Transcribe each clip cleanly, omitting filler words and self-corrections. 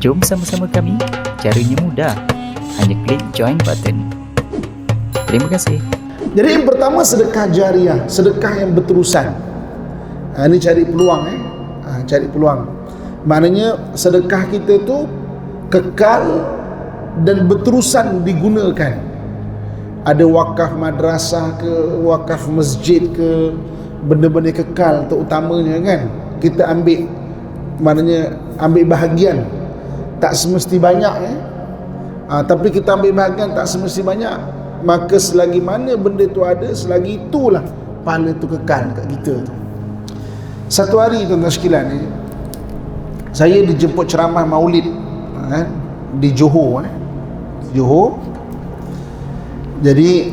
Jom sama-sama kami. Caranya mudah. Hanya klik join button. Terima kasih. Jadi yang pertama sedekah jariah, sedekah yang berterusan. Ini cari peluang cari peluang. Maknanya sedekah kita tu kekal dan berterusan digunakan. Ada wakaf madrasah ke, wakaf masjid ke, benda-benda kekal terutamanya kan. Kita ambil, maknanya ambil bahagian. Tak semesti banyak tapi kita ambil bahagian tak semesti banyak. Maka selagi mana benda tu ada, selagi itulah pahala tu kekal kat kita tu. Satu hari tuan-tuan sekalian saya dijemput ceramah maulid di Johor Johor. Jadi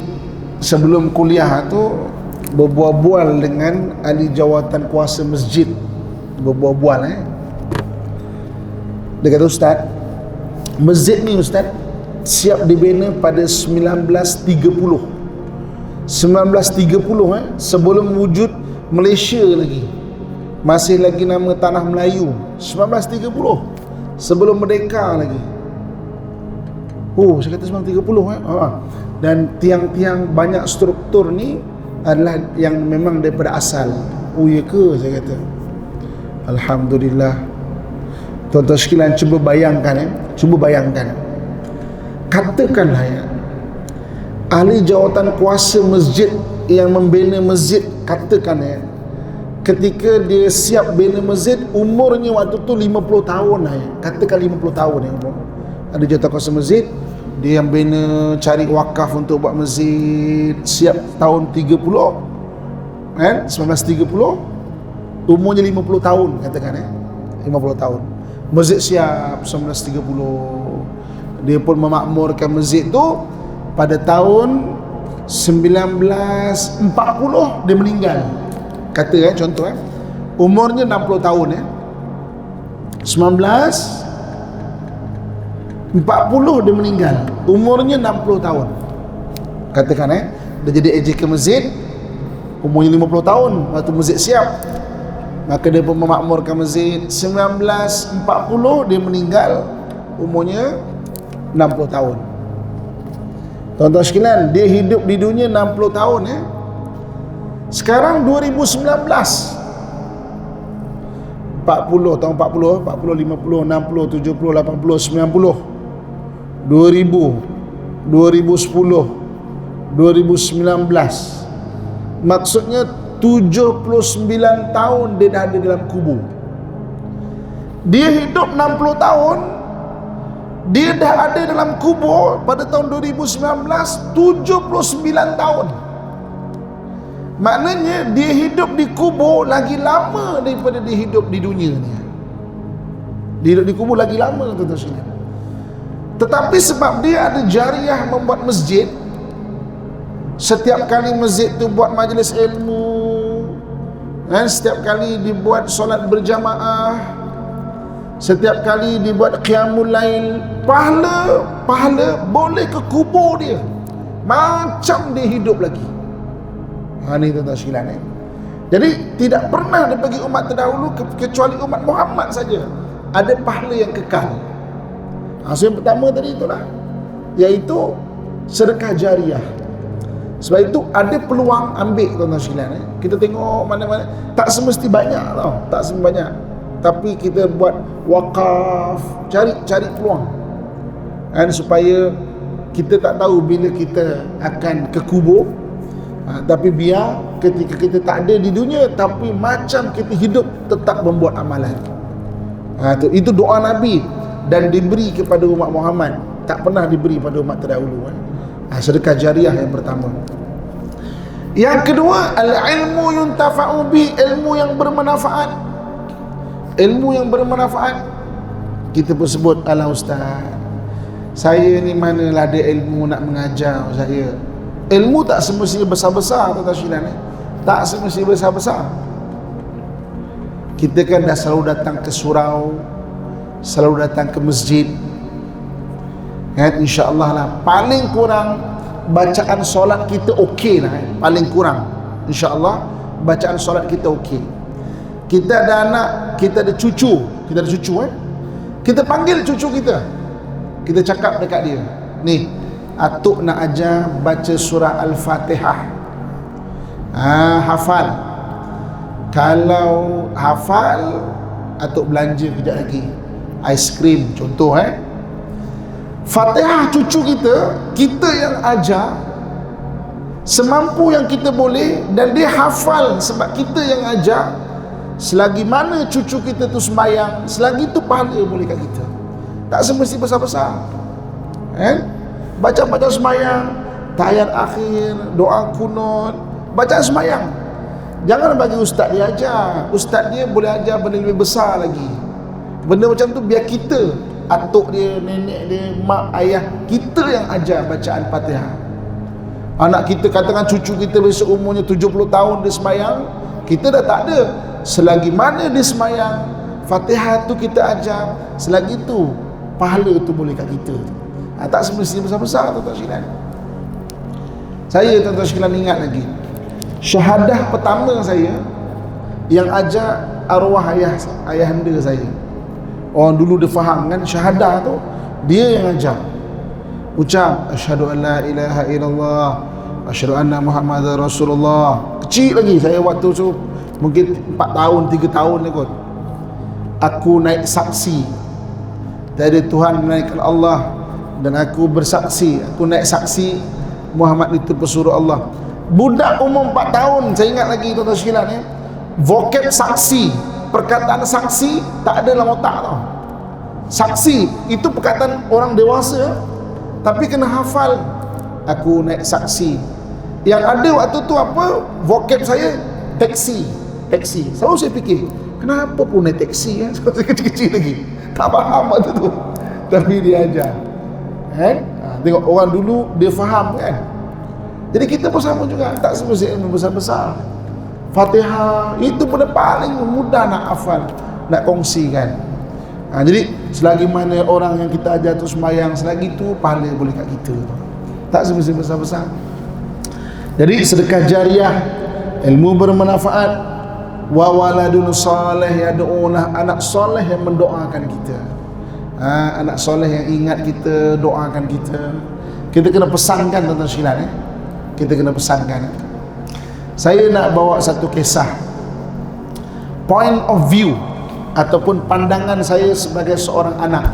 sebelum kuliah tu berbual-bual dengan ahli jawatan kuasa masjid, berbual-bual dia kata, "Ustaz, masjid ni Ustaz siap dibina pada 1930. 1930 sebelum wujud Malaysia lagi. Masih lagi nama tanah Melayu. 1930 sebelum merdeka lagi." Saya kata 1930 Dan tiang-tiang banyak struktur ni adalah yang memang daripada asal. Ya ke? Saya kata. Alhamdulillah. Tuan-tuan sekalian, cuba bayangkan. Katakanlah ahli jawatan kuasa masjid yang membina masjid, katakan ketika dia siap bina masjid, umurnya waktu tu 50 tahun katakan 50 tahun umur. Ada jawatan kuasa masjid, dia yang bina, cari wakaf untuk buat masjid, siap tahun 30 1930, umurnya 50 tahun katakan 50 tahun. Masjid siap 1930. Dia pun memakmurkan masjid tu. Pada tahun 1940 dia meninggal. Kata contoh umurnya 60 tahun 1940 dia meninggal. Umurnya 60 tahun. Katakan dia jadi AJK masjid, umurnya 50 tahun waktu masjid siap. Maka dia pun memakmurkan masjid. 1940 dia meninggal, umurnya 60 tahun. Tuan-tuan sekalian, dia hidup di dunia 60 tahun Sekarang 2019. 40 tahun 40, 50, 60, 70, 80, 90, 2000, 2010, 2019. Maksudnya 79 tahun dia dah ada dalam kubur. Dia hidup 60 tahun, dia dah ada dalam kubur pada tahun 2019, 79 tahun. Maknanya dia hidup di kubur lagi lama daripada dia hidup di dunia ni. Dia hidup di kubur lagi lama, tuan-tuan sekalian. Tetapi sebab dia ada jariah membuat masjid, setiap kali masjid tu buat majlis ilmu, setiap kali dibuat solat berjamaah, setiap kali dibuat qiyamul lail, pahala boleh ke kubur dia, macam dia hidup lagi. Ini tuan-tuan sekalian Jadi tidak pernah bagi umat terdahulu kecuali umat Muhammad saja ada pahala yang kekal. So yang pertama tadi itulah, iaitu sedekah jariah. Sebab itu ada peluang ambil, tuan-tuan sekalian Kita tengok mana-mana, tak semesti banyak tau, tak semesti banyak, tapi kita buat wakaf, cari peluang supaya kita tak tahu bila kita akan ke kubur. Tapi biar ketika kita tak ada di dunia, tapi macam kita hidup tetap membuat amalan. Itu doa Nabi dan diberi kepada umat Muhammad, tak pernah diberi pada umat terdahulu. Sedekah jariah yang pertama. Yang kedua, al-ilmu yuntafa'u bi, ilmu yang bermanfaat. Ilmu yang bermanfaat. Kita pun sebut, alah ustaz, saya ni manalah ada ilmu nak mengajar saya. Ilmu tak semestinya besar-besar, tuan-tuan sekalian tak semestinya besar-besar. Kita kan dah selalu datang ke surau, selalu datang ke masjid, insya-Allah lah paling kurang bacaan solat kita okey lah, paling kurang insya-Allah bacaan solat kita okey. Kita ada anak, kita ada cucu Kita panggil cucu kita, kita cakap dekat dia, ni atuk nak ajar baca surah Al-Fatihah. Hafal. Kalau hafal, atuk belanja kejap lagi aiskrim contoh. Fatihah cucu kita yang ajar semampu yang kita boleh, dan dia hafal sebab kita yang ajar. Selagi mana cucu kita tu sembahyang, selagi tu pahala boleh kat kita. Tak semesti besar-besar. Baca sembahyang, tahiyat akhir, doa kunut, baca sembahyang. Jangan bagi ustaz dia ajar. Ustaz dia boleh ajar benda lebih besar lagi. Benda macam tu biar kita, atuk dia, nenek dia, mak, ayah kita yang ajar bacaan Fatihah. Anak kita, katakan cucu kita besok umurnya 70 tahun dia sembahyang, kita dah tak ada. Selagi mana dia sembahyang, Fatihah tu kita ajar, selagi tu pahala tu boleh kat kita. Tak semestinya besar-besar, tuan-tuan sekalian. Saya, tuan-tuan sekalian, ingat lagi syahadah pertama saya yang ajar arwah ayahanda saya. Orang dulu dia faham kan, syahadah tu dia yang ajar. Ucap asyhadu an la ilaha illallah, asyhadu anna muhammadar rasulullah. Kecil lagi saya waktu tu, mungkin 4 tahun 3 tahun ni kot. Aku naik saksi, tiada Tuhan melainkan Allah, dan aku bersaksi, aku naik saksi Muhammad itu pesuruh Allah. Budak umur 4 tahun, saya ingat lagi, tuan-tuan sekalian, vocab saksi, perkataan saksi tak ada dalam otak tau. Saksi itu perkataan orang dewasa, tapi kena hafal. Aku naik saksi. Yang ada waktu tu apa? Vocab saya taksi. Selalu saya fikir, kenapa pun naik taksi kan? Saya kecil-kecil lagi, tak faham waktu tu, tapi dia ajar. Tengok orang dulu dia faham kan. Jadi kita pun sama juga, tak semestinya ilmu besar-besar. Fatihah itu benda paling mudah nak hafal, nak kongsikan. Jadi selagi mana orang yang kita ajar tu sembahyang, selagi tu pahala boleh kat kita. Tak semestinya besar-besar. Jadi sedekah jariah, ilmu bermanfaat, wa waladun salih yad'ulah, anak soleh yang mendoakan kita. Anak soleh yang ingat kita, doakan kita. Kita kena pesankan, tuan-tuan sekalian, kita kena pesankan. Saya nak bawa satu kisah, point of view ataupun pandangan saya sebagai seorang anak.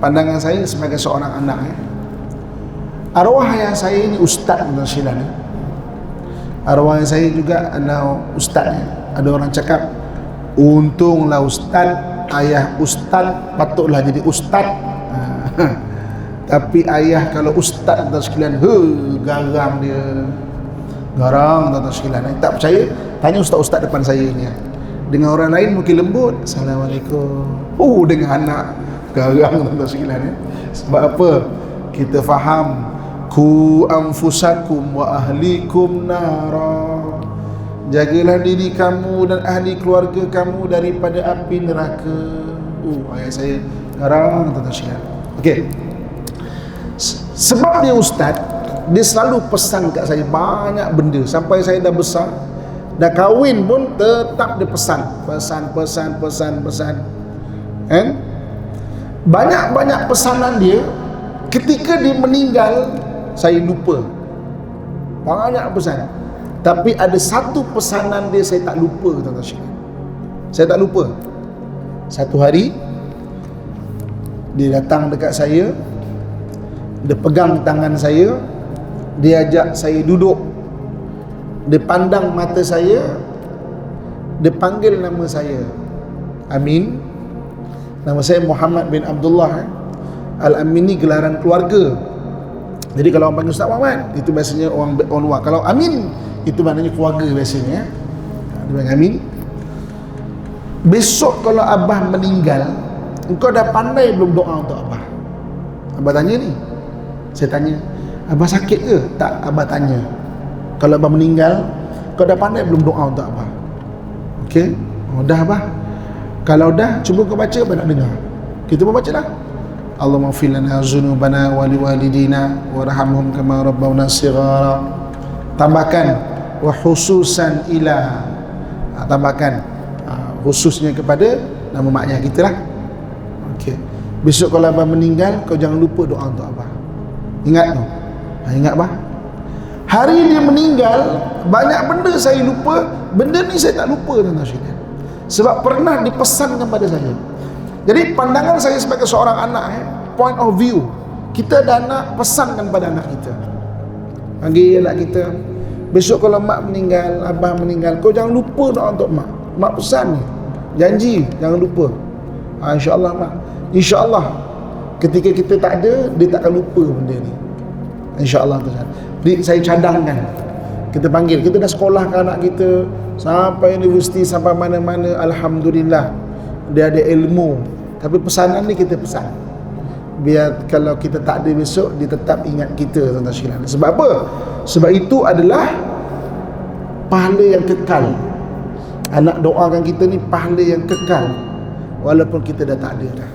Pandangan saya sebagai seorang anak. Arwah ayah saya ini ustaz, tuan-tuan sekalian. Arwah ayah saya juga adalah ustaz. Ada orang cakap, untunglah ustaz, ayah ustaz patutlah jadi ustaz. Tapi ayah kalau ustaz, tuan-tuan sekalian, garang dia. Garang, tuan-tuan sekalian. Tak percaya, tanya ustaz-ustaz depan saya ni. Dengan orang lain mungkin lembut, Assalamualaikum. Dengan anak garang, tuan-tuan sekalian. Sebab apa? Kita faham, ku anfusakum wa ahlikum nara, jagalah diri kamu dan ahli keluarga kamu daripada api neraka. Ayah saya garang, tuan-tuan sekalian. Okey. Sebab dia ustaz, dia selalu pesan kat saya banyak benda. Sampai saya dah besar, dah kahwin pun tetap dia pesan. Banyak-banyak pesanan dia. Ketika dia meninggal, saya lupa. Banyak pesan. Tapi ada satu pesanan dia saya tak lupa, tuan-tuan sekalian. Saya tak lupa. Satu hari dia datang dekat saya, dia pegang tangan saya, dia ajak saya duduk, dia pandang mata saya, dia panggil nama saya, Amin. Nama saya Muhammad bin Abdullah. Al-Amin ni gelaran keluarga. Jadi kalau orang panggil Ustaz Muhammad, itu biasanya orang luar. Kalau Amin, itu maknanya keluarga biasanya. Dia panggil Amin. Besok kalau Abah meninggal, engkau dah pandai belum doa untuk Abah? Abah tanya ni. Saya tanya, Abah sakit ke? Tak, Abah tanya. Kalau Abah meninggal, kau dah pandai belum doa untuk Abah? Okey? Dah Abah. Kalau dah, cuba kau baca, Abah nak dengar. Kita pun baca lah. Allahumma ighfir lana dzunubana wa liwalidina warhamhum kama rabbawna shighara. Tambahkan wa khususan ila. Tambahkan khususnya kepada nama mak ayah kita lah. Okay. Besok kalau abah meninggal, kau jangan lupa doa untuk abah. Ingat tu. Ingat bah. Hari dia meninggal, banyak benda saya lupa. Benda ni saya tak lupa, tuan-tuan sekalian. Sebab pernah dipesankan pada saya. Jadi pandangan saya sebagai seorang anak, point of view, kita ada anak, pesankan pada anak kita. Panggil anak kita, besok kalau mak meninggal, abah meninggal, kau jangan lupa doa untuk mak. Mak pesan ni, janji jangan lupa. InsyaAllah mak, InsyaAllah ketika kita tak ada, dia takkan lupa benda ni. InsyaAllah tu. Saya cadangkan, kita panggil, kita dah sekolahkan anak kita sampai universiti, sampai mana-mana, alhamdulillah dia ada ilmu. Tapi pesanan ni kita pesan, biar kalau kita tak ada besok, dia tetap ingat kita, tuan-tuan sekalian. Sebab apa? Sebab itu adalah pahala yang kekal. Anak doakan kita ni pahala yang kekal, walaupun kita dah tak ada dah.